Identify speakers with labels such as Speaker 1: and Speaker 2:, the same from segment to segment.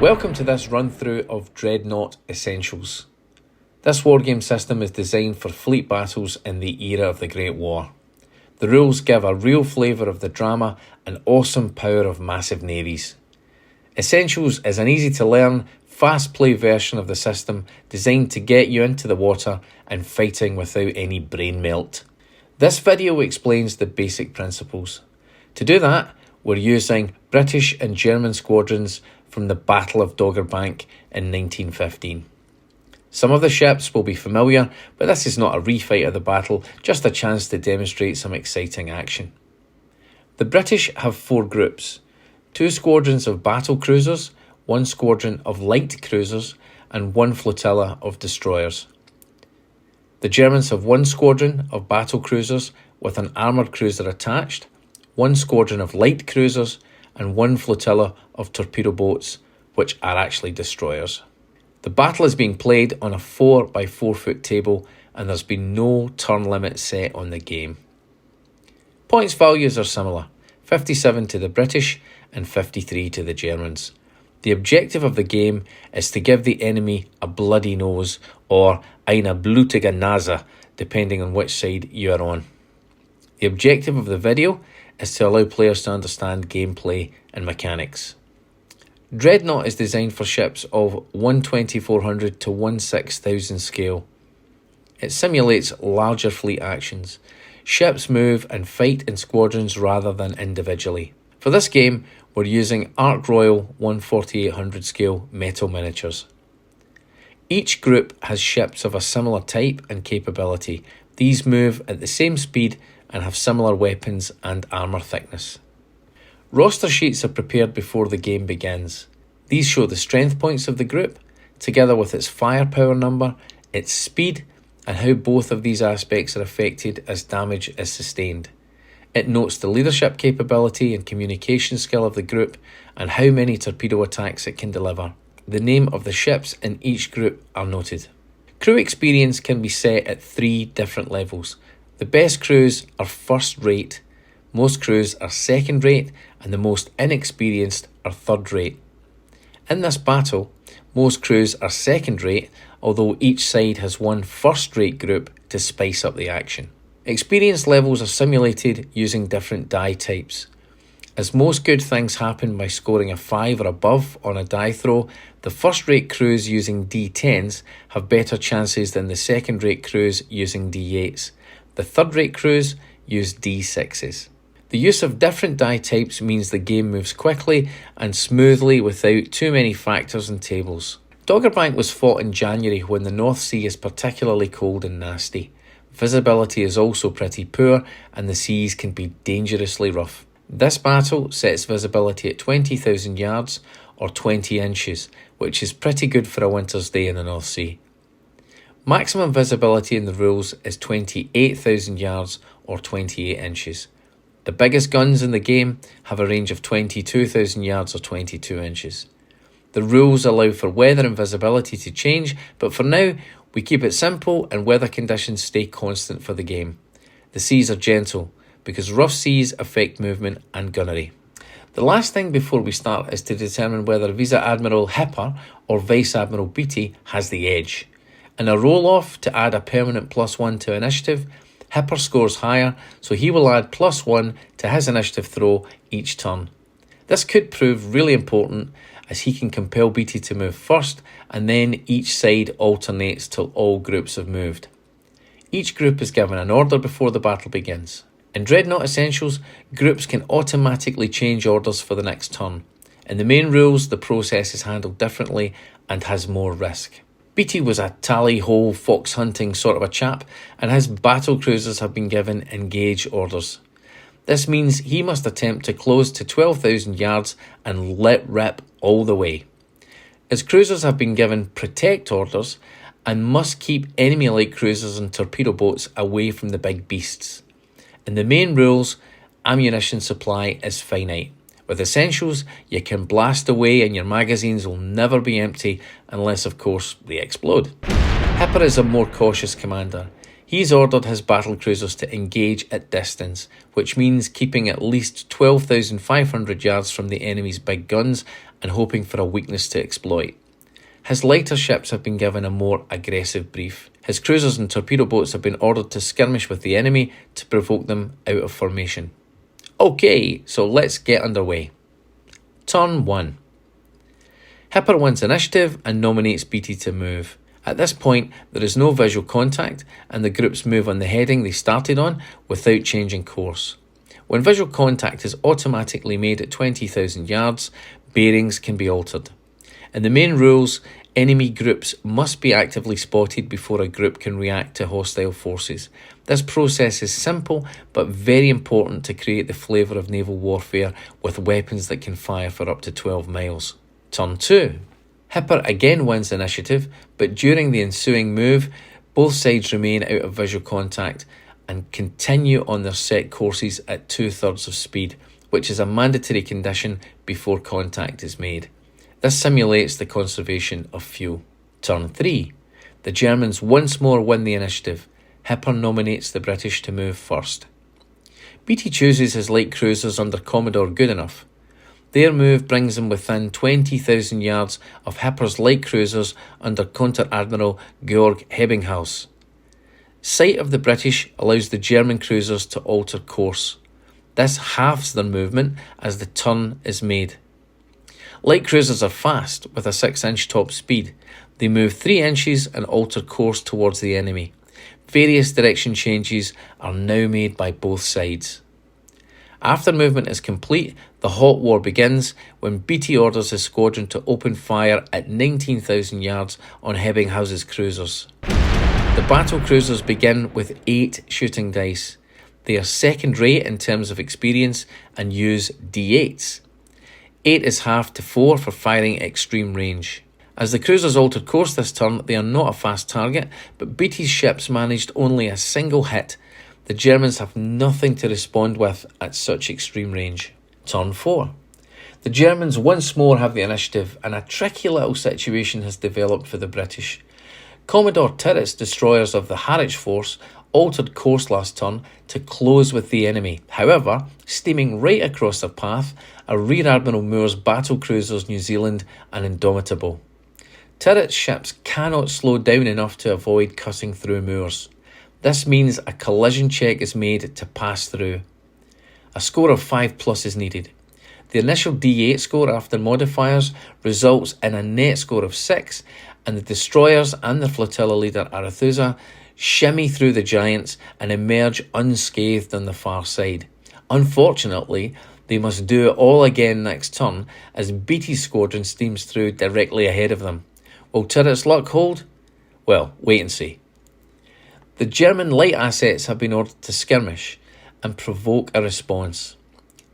Speaker 1: Welcome to this run through of Dreadnought Essentials. This wargame system is designed for fleet battles in the era of the Great War. The rules give a real flavour of the drama and awesome power of massive navies. Essentials is an easy to learn, fast play version of the system designed to get you into the water and fighting without any brain melt. This video explains the basic principles. To do that, we're using British and German squadrons from the Battle of Dogger Bank in 1915. Some of the ships will be familiar, but this is not a refight of the battle, just a chance to demonstrate some exciting action. The British have 4 groups: 2 squadrons of battle cruisers, 1 squadron of light cruisers, and 1 flotilla of destroyers. The Germans have 1 squadron of battle cruisers with an armoured cruiser attached, 1 squadron of light cruisers, and 1 flotilla of torpedo boats, which are actually destroyers. The battle is being played on a 4x4 foot table, and there's been no turn limit set on the game. Points values are similar, 57 to the British and 53 to the Germans. The objective of the game is to give the enemy a bloody nose, or eine blutige Nase, depending on which side you are on. The objective of the video is to allow players to understand gameplay and mechanics. Dreadnought is designed for ships of 1/2400 to 1/6000 scale. It simulates larger fleet actions. Ships move and fight in squadrons rather than individually. For this game, we're using Ark Royal 1/4800 scale metal miniatures. Each group has ships of a similar type and capability. These move at the same speed and have similar weapons and armour thickness. Roster sheets are prepared before the game begins. These show the strength points of the group, together with its firepower number, its speed, and how both of these aspects are affected as damage is sustained. It notes the leadership capability and communication skill of the group and how many torpedo attacks it can deliver. The name of the ships in each group are noted. Crew experience can be set at 3 different levels. The best crews are first rate, most crews are second rate, and the most inexperienced are third rate. In this battle, most crews are second rate, although each side has 1 first rate group to spice up the action. Experience levels are simulated using different die types. As most good things happen by scoring a 5 or above on a die throw, the first rate crews using D10s have better chances than the second rate crews using D8s. The third rate crews use D6s. The use of different die types means the game moves quickly and smoothly without too many factors and tables. Dogger Bank was fought in January when the North Sea is particularly cold and nasty. Visibility is also pretty poor and the seas can be dangerously rough. This battle sets visibility at 20,000 yards or 20 inches, which is pretty good for a winter's day in the North Sea. Maximum visibility in the rules is 28,000 yards or 28 inches. The biggest guns in the game have a range of 22,000 yards or 22 inches. The rules allow for weather and visibility to change, but for now we keep it simple and weather conditions stay constant for the game. The seas are gentle because rough seas affect movement and gunnery. The last thing before we start is to determine whether Vice Admiral Hipper or Vice Admiral Beatty has the edge. In a roll-off to add a permanent +1 to initiative, Hipper scores higher, so he will add +1 to his initiative throw each turn. This could prove really important as he can compel Beatty to move first, and then each side alternates till all groups have moved. Each group is given an order before the battle begins. In Dreadnought Essentials, groups can automatically change orders for the next turn. In the main rules, the process is handled differently and has more risk. Beatty was a tally-ho fox hunting sort of a chap, and his battle cruisers have been given engage orders. This means he must attempt to close to 12,000 yards and let rip all the way. His cruisers have been given protect orders and must keep enemy light cruisers and torpedo boats away from the big beasts. In the main rules, ammunition supply is finite. With Essentials, you can blast away and your magazines will never be empty unless, of course, they explode. Hipper is a more cautious commander. He's ordered his battlecruisers to engage at distance, which means keeping at least 12,500 yards from the enemy's big guns and hoping for a weakness to exploit. His lighter ships have been given a more aggressive brief. His cruisers and torpedo boats have been ordered to skirmish with the enemy to provoke them out of formation. Okay, so let's get underway. Turn 1. Hipper wins initiative and nominates BT to move. At this point, there is no visual contact and the groups move on the heading they started on without changing course. When visual contact is automatically made at 20,000 yards, bearings can be altered. In the main rules, enemy groups must be actively spotted before a group can react to hostile forces. This process is simple but very important to create the flavour of naval warfare with weapons that can fire for up to 12 miles. Turn 2. Hipper again wins initiative, but during the ensuing move, both sides remain out of visual contact and continue on their set courses at 2/3 of speed, which is a mandatory condition before contact is made. This simulates the conservation of fuel. Turn 3. The Germans once more win the initiative. Hipper nominates the British to move first. BT chooses his light cruisers under Commodore Goodenough. Their move brings them within 20,000 yards of Hipper's light cruisers under Counter-Admiral Georg Hebbinghaus. Sight of the British allows the German cruisers to alter course. This halves their movement as the turn is made. Light cruisers are fast with a 6-inch top speed. They move 3 inches and alter course towards the enemy. Various direction changes are now made by both sides. After movement is complete, the hot war begins when BT orders his squadron to open fire at 19,000 yards on Hebbinghaus's cruisers. The battle cruisers begin with 8 shooting dice. They are second rate in terms of experience and use D8s. 8 is halved to 4 for firing extreme range. As the cruisers altered course this turn, they are not a fast target, but BT's ships managed only a single hit. The Germans have nothing to respond with at such extreme range. Turn 4. The Germans once more have the initiative and a tricky little situation has developed for the British. Commodore Tirret's destroyers of the Harwich force altered course last turn to close with the enemy. However, steaming right across their path are Rear Admiral Moore's battle cruisers New Zealand and Indomitable. Tirret's ships cannot slow down enough to avoid cutting through Moore's. This means a collision check is made to pass through. A score of 5+ is needed. The initial D8 score after modifiers results in a net score of 6, and the destroyers and the flotilla leader Arethusa shimmy through the giants and emerge unscathed on the far side. Unfortunately, they must do it all again next turn as BT's squadron steams through directly ahead of them. Will Tirret's luck hold? Well, wait and see. The German light assets have been ordered to skirmish and provoke a response.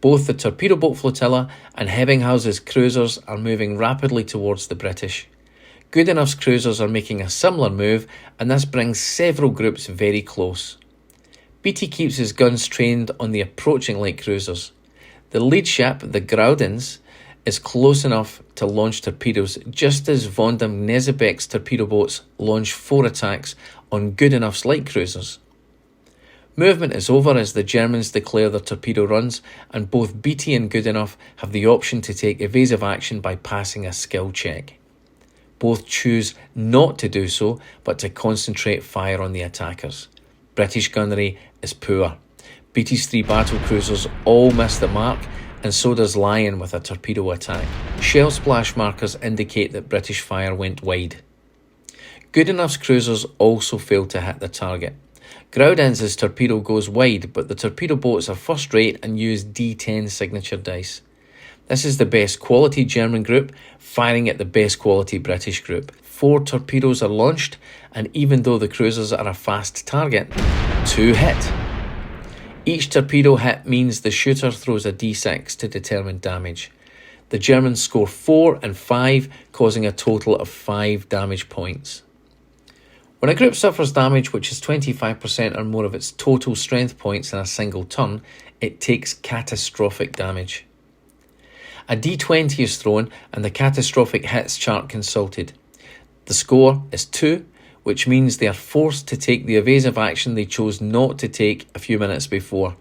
Speaker 1: Both the torpedo boat flotilla and Hebbinghaus's cruisers are moving rapidly towards the British. Goodenough's cruisers are making a similar move, and this brings several groups very close. BT keeps his guns trained on the approaching light cruisers. The lead ship, the Groudens, is close enough to launch torpedoes just as von der Knesebeck's torpedo boats launch 4 attacks on Goodenough's light cruisers. Movement is over as the Germans declare their torpedo runs, and both BT and Goodenough have the option to take evasive action by passing a skill check. Both choose not to do so, but to concentrate fire on the attackers. British gunnery is poor. BT's 3 battle cruisers all miss the mark, and so does Lion with a torpedo attack. Shell splash markers indicate that British fire went wide. Goodenough's cruisers also fail to hit the target. Groudens' torpedo goes wide, but the torpedo boats are first rate and use D10 signature dice. This is the best quality German group firing at the best quality British group. 4 torpedoes are launched, and even though the cruisers are a fast target, 2 hit. Each torpedo hit means the shooter throws a D6 to determine damage. The Germans score 4 and 5, causing a total of 5 damage points. When a group suffers damage which is 25% or more of its total strength points in a single turn, it takes catastrophic damage. A D20 is thrown and the catastrophic hits chart consulted. The score is 2, which means they are forced to take the evasive action they chose not to take a few minutes before.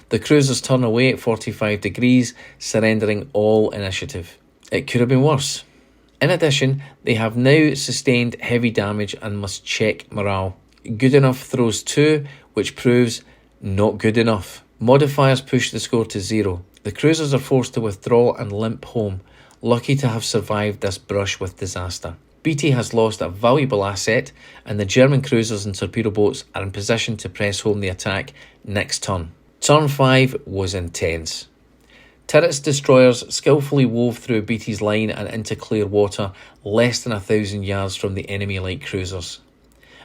Speaker 1: The cruisers turn away at 45 degrees, surrendering all initiative. It could have been worse. In addition, they have now sustained heavy damage and must check morale. Good enough throws 2, which proves not good enough. Modifiers push the score to 0. The cruisers are forced to withdraw and limp home, lucky to have survived this brush with disaster. BT has lost a valuable asset, and the German cruisers and torpedo boats are in position to press home the attack next turn. Turn 5 was intense. Turrets destroyers skillfully wove through BT's line and into clear water less than 1,000 yards from the enemy light cruisers.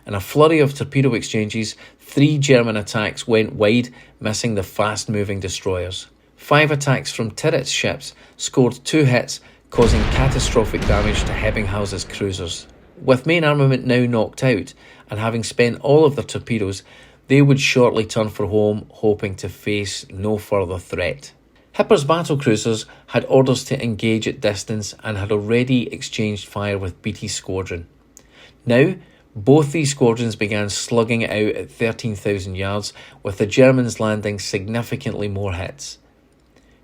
Speaker 1: In a flurry of torpedo exchanges, 3 German attacks went wide, missing the fast-moving destroyers. 5 attacks from turrets ships scored 2 hits, causing catastrophic damage to Hebbinghausen's cruisers. With main armament now knocked out, and having spent all of their torpedoes, they would shortly turn for home, hoping to face no further threat. Hipper's battlecruisers had orders to engage at distance and had already exchanged fire with BT's squadron. Now, both these squadrons began slugging it out at 13,000 yards, with the Germans landing significantly more hits.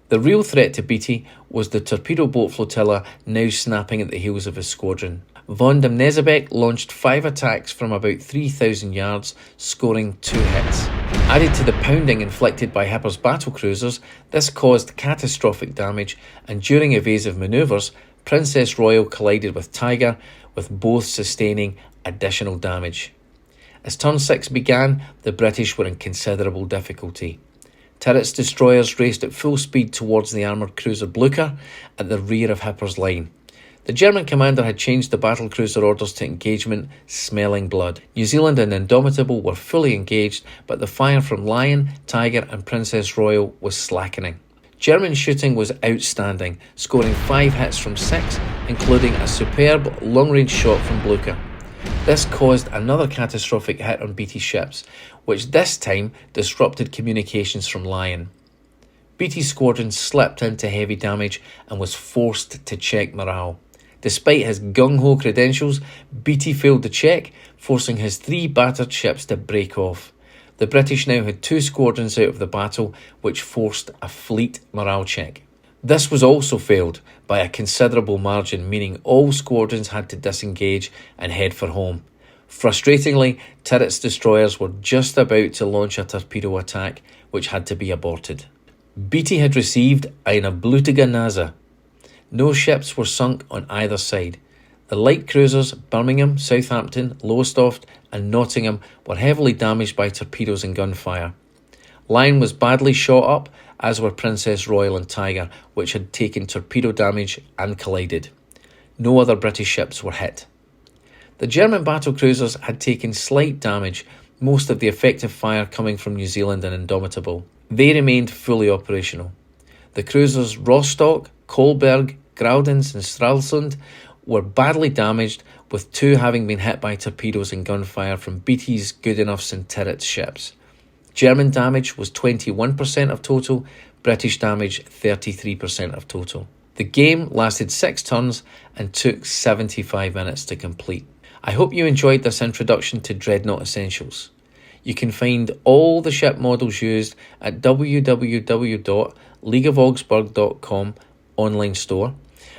Speaker 1: The real threat to BT was the torpedo boat flotilla now snapping at the heels of his squadron. Von dem Nesebeck launched 5 attacks from about 3,000 yards, scoring 2 hits. Added to the pounding inflicted by Hipper's battlecruisers, this caused catastrophic damage, and during evasive manoeuvres, Princess Royal collided with Tiger, with both sustaining additional damage. As turn 6 began, the British were in considerable difficulty. Turrets destroyers raced at full speed towards the armoured cruiser Blücher at the rear of Hipper's line. The German commander had changed the battlecruiser orders to engagement, smelling blood. New Zealand and Indomitable were fully engaged, but the fire from Lion, Tiger and Princess Royal was slackening. German shooting was outstanding, scoring 5 hits from 6, including a superb long-range shot from Blücher. This caused another catastrophic hit on BT ships, which this time disrupted communications from Lion. BT's squadron slipped into heavy damage and was forced to check morale. Despite his gung-ho credentials, BT failed to check, forcing his 3 battered ships to break off. The British now had 2 squadrons out of the battle, which forced a fleet morale check. This was also failed by a considerable margin, meaning all squadrons had to disengage and head for home. Frustratingly, turrets destroyers were just about to launch a torpedo attack, which had to be aborted. BT had received eine blutige Nase. No ships were sunk on either side. The light cruisers Birmingham, Southampton, Lowestoft and Nottingham were heavily damaged by torpedoes and gunfire. Lion was badly shot up, as were Princess Royal and Tiger, which had taken torpedo damage and collided. No other British ships were hit. The German battlecruisers had taken slight damage, most of the effective fire coming from New Zealand and Indomitable. They remained fully operational. The cruisers Rostock, Kolberg, Graudens and Stralsund were badly damaged, with 2 having been hit by torpedoes and gunfire from BT's Goodenoughs and Turrets ships. German damage was 21% of total, British damage 33% of total. The game lasted 6 turns and took 75 minutes to complete. I hope you enjoyed this introduction to Dreadnought Essentials. You can find all the ship models used at www.leagueofaugsburg.com online store,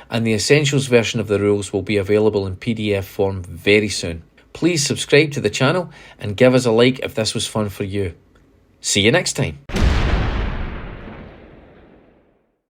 Speaker 1: and the Essentials version of the rules will be available in PDF form very soon. Please subscribe to the channel and give us a like if this was fun for you. See you next time.